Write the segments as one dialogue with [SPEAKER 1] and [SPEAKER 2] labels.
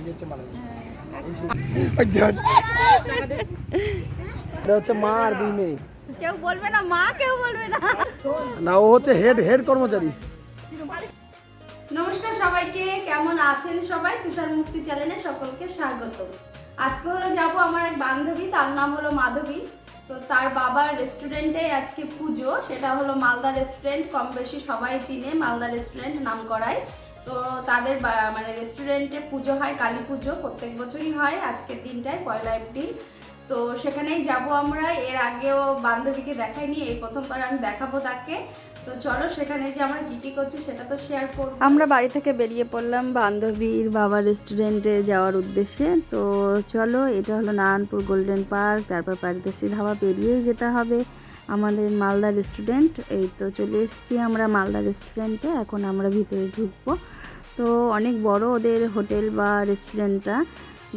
[SPEAKER 1] এই যে হচ্ছে মাধবী, এটা হচ্ছে মা আর দুই মেয়ে।
[SPEAKER 2] কেউ বলবে না মা, কেউ বলবে না।
[SPEAKER 1] না, ও হচ্ছে হেড কর্মচারী।
[SPEAKER 2] নমস্কার সবাইকে, কেমন আছেন সবাই? তুষার মুক্তি চ্যানেলে সকলকে স্বাগত। আজকে হলো যাব আমার এক বান্ধবী, তার নাম হলো মাধবী। তো তার বাবার রেস্টুরেন্টে আজকে পুজো, সেটা হলো মালদা রেস্টুরেন্ট। কম বেশি সবাই চিনে মালদা রেস্টুরেন্ট নাম করায়। তো তাদের মানে রেস্টুরেন্টে পুজো হয়, কালী পুজো প্রত্যেক বছরই হয় আজকের দিনটায়, 1 এপ্রিল। তো সেখানেই যাব আমরা। এর আগেও বান্ধবীকে দেখাইনি, এই প্রথমবার আমি দেখাবো তাকে। তো চলো সেখানে যে আমরা কী করছি সেটা তো শেয়ার করব। আমরা বাড়ি থেকে বেরিয়ে পড়লাম বান্ধবীর বাবার রেস্টুরেন্টে যাওয়ার উদ্দেশ্যে। তো চলো, এটা হলো নারায়ণপুর গোল্ডেন পার্ক, তারপর পারদেশি ধাবা পেরিয়েই যেতে হবে আমাদের মালদা রেস্টুরেন্ট। এই তো চলে এসেছি আমরা মালদা রেস্টুরেন্টে, এখন আমরা ভিতরে ঢুকবো। তো অনেক বড় ওদের হোটেল বা রেস্টুরেন্টটা,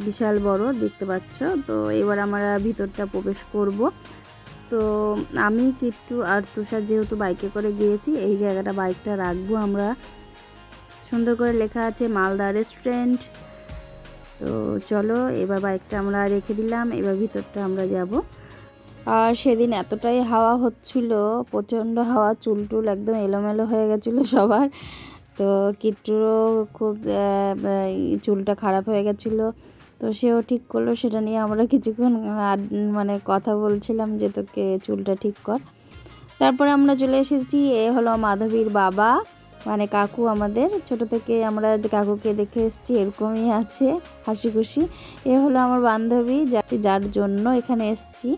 [SPEAKER 2] বিশাল বড় দেখতে পাচ্ছ। তো এবার আমরা ভিতরটা প্রবেশ করব। তো আমি কিট্টু আর তুষার যেহেতু বাইকে করে গিয়েছি, এই জায়গাটা বাইকটা রাখবো আমরা। সুন্দর করে লেখা আছে মালদা রেস্টুরেন্ট। তো চলো এবার বাইকটা আমরা রেখে দিলাম, এবার ভিতরটা আমরা যাব। আর সেদিন এতটাই হাওয়া হচ্ছিল, প্রচণ্ড হাওয়া, চুল একদম এলোমেলো হয়ে গেছিলো সবার। তো কিট্টুরও খুব চুলটা খারাপ হয়ে গেছিলো। তো সেও ঠিক করলো, সেটা নিয়ে আমরা কিছুক্ষণ মানে কথা বলছিলাম যে তোকে চুলটা ঠিক কর। তারপরে আমরা চলে এসেছি, এ হলো মাধবীর বাবা, মানে কাকু। আমাদের ছোট থেকে আমরা কাকুকে দেখে এসেছি, এরকমই আছে হাসি খুশি। এ হলো আমার বান্ধবী, যার জন্য এখানে এসেছি,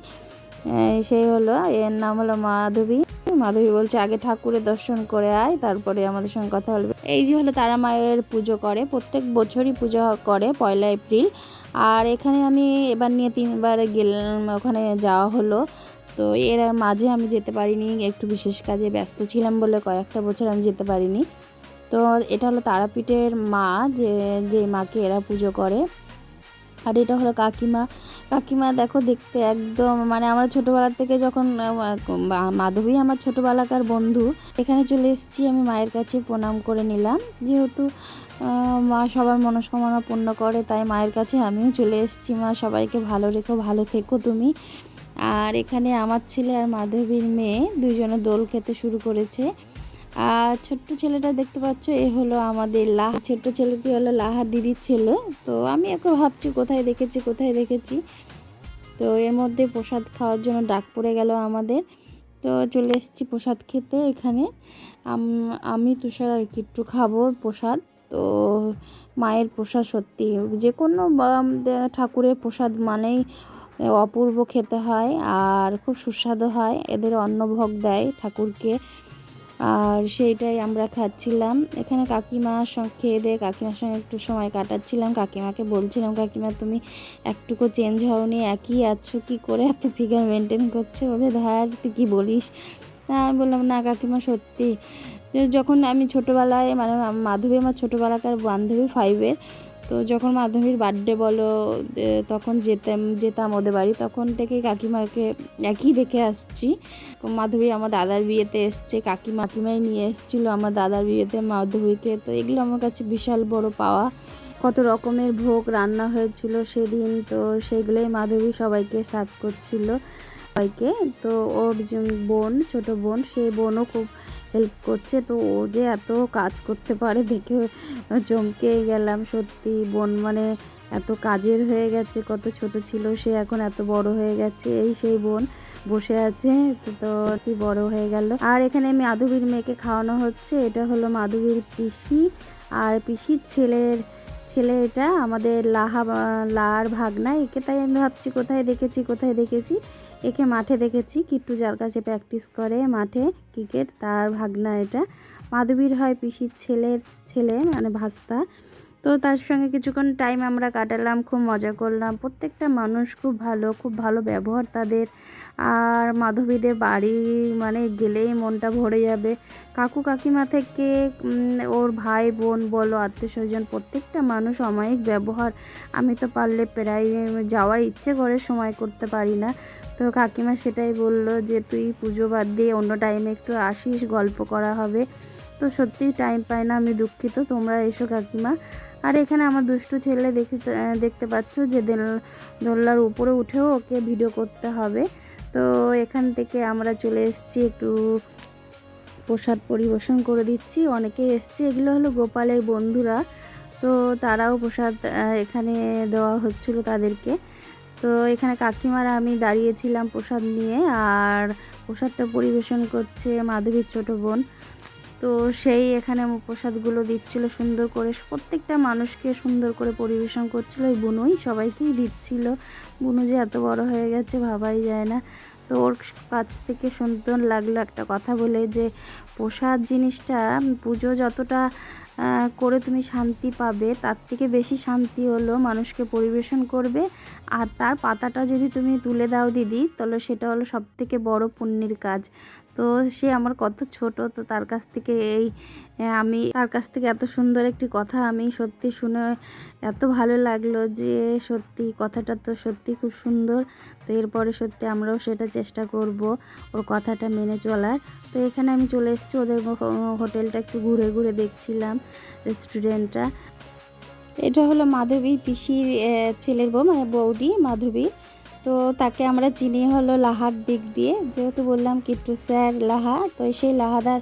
[SPEAKER 2] সেই হলো, এর নাম হলো মাধবী। মাধবী বলছে আগে ঠাকুরের দর্শন করে আয়, তারপরে আমাদের সঙ্গে কথা বলবে। এই যে হলো তারা মায়ের পুজো করে, প্রত্যেক বছরই পুজো করে 1 এপ্রিল। আর এখানে আমি এবার নিয়ে 3বার গেলাম, ওখানে যাওয়া হলো। তো এর মাঝে আমি যেতে পারিনি, একটু বিশেষ কাজে ব্যস্ত ছিলাম বলে কয়েকটা বছর আমি যেতে পারিনি। তো এটা হলো তারাপীঠের মা, যে মাকে এরা পুজো করে। আর এটা হলো কাকিমা। কাকিমা দেখো দেখতে একদম, মানে আমরা ছোটোবেলার থেকে যখন মাধবী আমার ছোটোবেলাকার বন্ধু, এখানে চলে এসেছি আমি মায়ের কাছে প্রণাম করে নিলাম। যেহেতু মা সবার মনস্কামনা পূর্ণ করে, তাই মায়ের কাছে আমিও চলে এসেছি। মা সবাইকে ভালো রেখো, ভালো থেকো তুমি। আর এখানে আমার ছেলে আর মাধবীর মেয়ে দুইজনে দোল খেতে শুরু করেছে। আর ছোট্ট ছেলেটা দেখতে পাচ্ছ, এ হলো আমাদের ছোট্ট ছেলেটি হলো লাহার দিদির ছেলে। তো আমি এখন ভাবছি কোথায় দেখেছি। তো এর মধ্যে প্রসাদ খাওয়ার জন্য ডাক পড়ে গেল আমাদের। তো চলে এসেছি প্রসাদ খেতে এখানে। আমি তুষার আর কিট্টু খাবো প্রসাদ। তো মায়ের প্রসাদ সত্যি, যে কোনো ঠাকুরের প্রসাদ মানেই অপূর্ব খেতে হয় আর খুব সুস্বাদু হয়। এদের অন্নভোগ দেয় ঠাকুরকে, আর সেইটাই আমরা খাচ্ছিলাম। এখানে কাকিমার সঙ্গে খেয়ে দিয়ে কাকিমার সঙ্গে একটু সময় কাটাচ্ছিলাম। কাকিমাকে বলছিলাম, কাকিমা তুমি একটুকু চেঞ্জ হওনি, একই আছো, কি করে এত ফিগার মেনটেন করছে? ওদের ধার তুই কী বলিস? আমি বললাম না কাকিমা সত্যি। যখন আমি ছোটোবেলায়, মানে মাধবী আমার ছোটোবেলাকার বান্ধবী 5-এর, তো যখন মাধবীর বার্থডে বলো তখন যেতাম ওদের বাড়ি, তখন থেকে কাকিমাকে একই দেখে আসছি। মাধবী আমার দাদার বিয়েতে এসছে, কাকিমাই নিয়ে এসেছিলো আমার দাদার বিয়েতে মাধবীকে। তো এগুলো আমার কাছে বিশাল বড় পাওয়া। কত রকমের ভোগ রান্না হয়েছিল সেদিন, তো সেগুলোই মাধবী সবাইকে সার্ভ করছিল সবাইকে। তো ওর যে বোন, ছোট বোন, সেই বোনও খুব হেল্প করছে। তো ও যে এত কাজ করতে পারে দেখে চমকে গেলাম সত্যি। বোন মানে এত কাজের হয়ে গেছে, কত ছোট ছিল সে, এখন এত বড় হয়ে গেছে। এই সেই বোন বসে আছে, তো বড় হয়ে গেল। আর এখানে মাধবীর মেয়েকে খাওয়ানো হচ্ছে, এটা হলো মাধবীর পিসি আর পিসির ছেলে এটা আমাদের লাহার ভাগনা। একে তাই আমি ভাবছি কোথায় দেখেছি। একে মাঠে দেখেছি, কিট্টু যার কাছে প্র্যাকটিস করে মাঠে ক্রিকেট, তার ভাগনা এটা। মাধবীর হয় পিসির ছেলে, মানে ভাস্তা। তো তার সঙ্গে কিছুক্ষণ টাইম আমরা কাটালাম, খুব মজা করলাম। প্রত্যেকটা মানুষ খুব ভালো ব্যবহার তাদের। আর মাধবীদের বাড়ি মানে গেলেই মনটা ভরে যাবে। কাকু কাকিমা থেকে ওর ভাই বোন বলো, আত্মীয় স্বজন, প্রত্যেকটা মানুষ অমায়িক ব্যবহার। আমি তো পারলে প্রায় যাওয়ার ইচ্ছে করে সময় করতে পারি না। তো কাকিমা সেটাই বলল যে তুই পুজো বাদ দিয়ে অন্য টাইমে একটু আসিস, গল্প করা হবে। তো সত্যিই টাইম পাই না, আমি দুঃখিত, তোমরা এসো কাকিমা। আর এখানে আমার দুষ্টু ছেলে দেখতে পাচ্ছ যে দোলনার উপরে উঠেও ওকে ভিডিও করতে হবে। তো এখান থেকে আমরা চলে এসেছি, একটু প্রসাদ পরিবেশন করে দিচ্ছি। অনেকেই এসছে, এগুলো হলো গোপালের বন্ধুরা, তো তারাও প্রসাদ এখানে দেওয়া হচ্ছিল তাদেরকে। তো এখানে কাকিমারা আমি দাঁড়িয়েছিলাম প্রসাদ নিয়ে, আর প্রসাদটা পরিবেশন করছে মাধবীর ছোট বোন। তো সেই এখানে প্রসাদগুলো দিচ্ছিল সুন্দর করে, প্রত্যেকটা মানুষকে সুন্দর করে পরিবেশন করছিল। এই বুনুই সবাইকেই দিচ্ছিল। বুনু যে এত বড় হয়ে গেছে ভাবাই যায় না। তো ওর কাছ থেকে সুন্দর লাগলো একটা কথা বলে, যে প্রসাদ জিনিসটা পুজো যতটা করে তুমি শান্তি পাবে, তার থেকে বেশি শান্তি হলো মানুষকে পরিবেশন করবে, আর তার পাতাটা যদি তুমি তুলে দাও দিদি, তাহলে সেটা হলো সবথেকে বড় পুণ্যের কাজ। তো সে আমার কত ছোট, তো তার কাছ থেকে এত সুন্দর একটি কথা আমি সত্যি শুনে এত ভালো লাগলো, যে সত্যি কথাটা তো সত্যি খুব সুন্দর। তো এরপরে সত্যি আমরাও সেটা চেষ্টা করব ওর কথাটা মেনে চলার। তো এখানে আমি চলে এসেছি, ওদের হোটেলটা একটু ঘুরে ঘুরে দেখছিলাম, রেস্টুরেন্টটা। এটা হলো মাধবী পিসির ছেলের বউ, মানে বৌদি মাধবী। তো তাকে আমরা চিনি হলো লাহার দিক দিয়ে, যেহেতু বললাম কিট্টু স্যার লাহা, তো সেই লাহাদার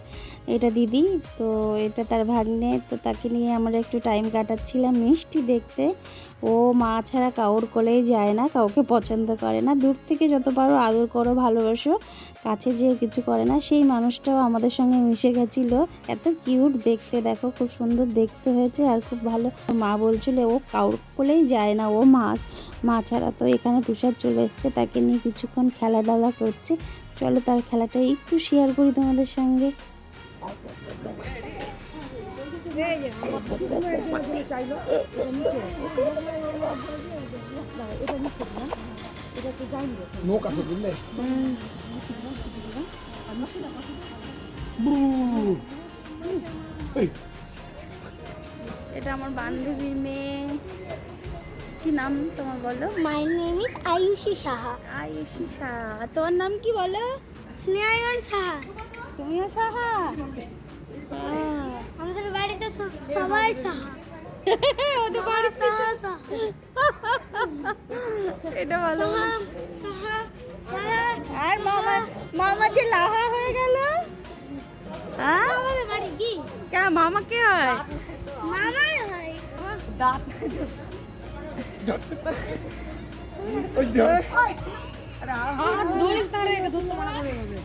[SPEAKER 2] এটা দিদি, তো এটা তার ভাগ্নে। তো তাকে নিয়ে আমরা একটু টাইম কাটাচ্ছিলাম। মিষ্টি দেখতে, ও মা ছাড়া কাউর কোলেই যায় না, কাউকে পছন্দ করে না। দূর থেকে যত পারো আদর করো, ভালোবাসো, কাছে যেয়ে কিছু করে না। সেই মানুষটাও আমাদের সঙ্গে মিশে গেছিলো। এত কিউট দেখতে, দেখো খুব সুন্দর দেখতে হয়েছে, আর খুব ভালো। মা বলছিল ও কাউর কোলেই যায় না, ও মা ছাড়া। তো এখানে তুষার চলে এসছে, তাকে নিয়ে কিছুক্ষণ খেলাধুলা করছে। চলো তার খেলাটা একটু শেয়ার করি তোমাদের সঙ্গে।
[SPEAKER 1] নোক আছে বুঝলে।
[SPEAKER 2] এটা আমার বান্ধবীর মেয়ে। কি নাম তোমার বলো?
[SPEAKER 3] My name is Ayushi Saha.
[SPEAKER 2] Ayushi Saha. তোমার নাম কি বলো?
[SPEAKER 3] স্নেহায়ন সাহা।
[SPEAKER 2] তুমিও সাহা?
[SPEAKER 3] আমাদের বাড়িতে সবাই সাহা।
[SPEAKER 2] ওদের বাড়িতে
[SPEAKER 3] সাহা।
[SPEAKER 2] এটা ভালো।
[SPEAKER 3] সাহা সাহা।
[SPEAKER 2] আর মামা যে লাহা হয়ে গেল। হ্যাঁ,
[SPEAKER 3] আমাদের বাড়ি কি?
[SPEAKER 2] কেন মামা কে হয়?
[SPEAKER 3] মামাই হয়।
[SPEAKER 2] দাঁত। হাত ধরিস না রে, ধরতে মানা করে হবে।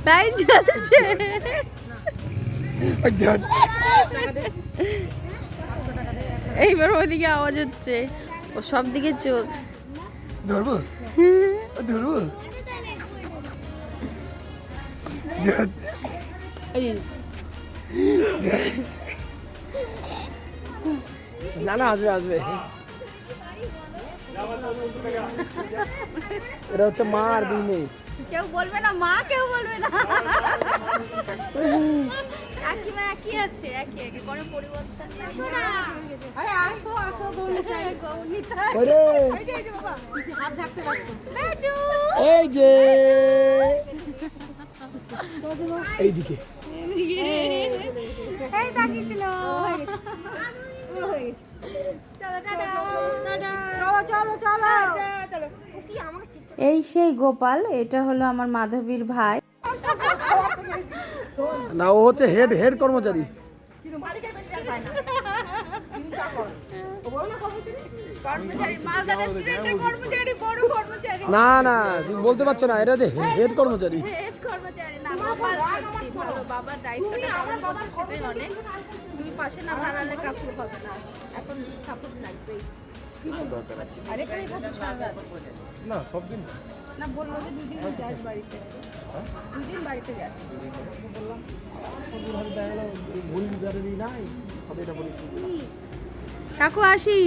[SPEAKER 2] তাই যাচ্ছে। এইবার ওদিকে আওয়াজ হচ্ছে, ও সব দিকে চোখ।
[SPEAKER 1] ধরবো ধরবো। না না, আসবে আসবে। এটা হচ্ছে মা আর দুই মেয়ে।
[SPEAKER 2] কেউ বলবে না মা, কেউ বলবে না একই মা, একই আছে, একই একই কোনো পরিবর্তন নাই। আরে আসো আসো, গৌনিতাই গৌনিতাই।
[SPEAKER 1] ওরে
[SPEAKER 2] এই যে বাবা, পিছে হাত ঢাকতে পারছো। দাদু
[SPEAKER 1] এই যে এইদিকে।
[SPEAKER 2] এই তাকিয়েছিল, হয়ে গেছে। চলো টাটা, চলো চলো চলো। এই সেই গোপাল, এটা হলো আমার মাধবীর ভাই।
[SPEAKER 1] না, ও হচ্ছে হেড কর্মচারী। না না, তুমি বলতে পারছো না, এটা যে হেড কর্মচারী।
[SPEAKER 2] বাবার দায়িত্বটা পালন করছে, সেটাই অনেক। দুই পাশে না দাঁড়ালে কাকুর হবে না, এখন সাপোর্ট লাগবেই।
[SPEAKER 1] না সব দিন
[SPEAKER 2] না, বললো যে 2 দিন যাস বাড়িতে, 2 দিন বাড়িতে যাস। কাকু আসি।